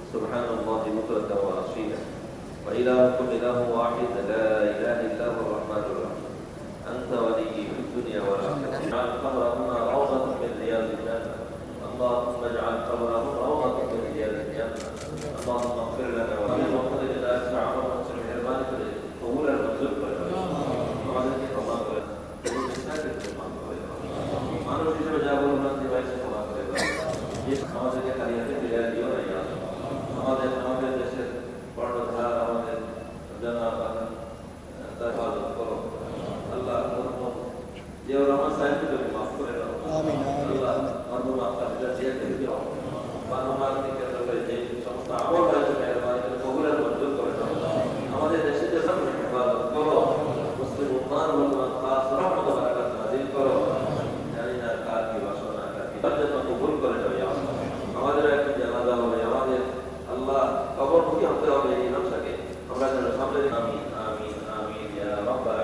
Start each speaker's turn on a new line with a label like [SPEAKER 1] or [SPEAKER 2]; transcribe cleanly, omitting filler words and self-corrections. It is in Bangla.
[SPEAKER 1] سبحان الله بكرة وأصيلا وإلهكم إله واحد لا إله إلا هو الرحمن الرحيم أنت ولي في الدنيا والآخرة اجعل قبرهما روضة من رياض الجنة اللهم اجعل قبرهم روضة من رياض الجنة اللهم اغفر لنا ولنا وقل لنا أسمع وانصر حرمانك قبول المنزل وعليك الله মানুষ হিসেবে যা বলবেন দিবাইছে ক্ষমা করে দাও আমাদেরকে হারিয়াতে ফিরিয়ে দিও না আমাদের দেশের কর্ণধার আমাদের জনাব তার হেফাজত করো আল্লাহ যে রহমান সাহেবকে তুমি মাফ করে দাও আমিন আল্লাহ মরহুম আপনাদের দিয়ে দিও মানবতার দিকে যে সমস্ত আমল হয়েছে মেহরবানি করে কবুলের মঞ্জুর করে দাও আমাদের দেশে যে সব হেফাজত করো মুসলিম উম্মার মুসলমান খাস রহমত বারাকাত নাযিল করো জানি না কার কি বাসনা কার কি বাধ্যতা কবুল করে দাও আমাদের একটি জানাজা হবে আমাদের আল্লাহ কবরমুখী হতে হবে এই নকশাকে আমরা যেন সামনে আমিন আমিন আমিন ইয়া রাব্বাল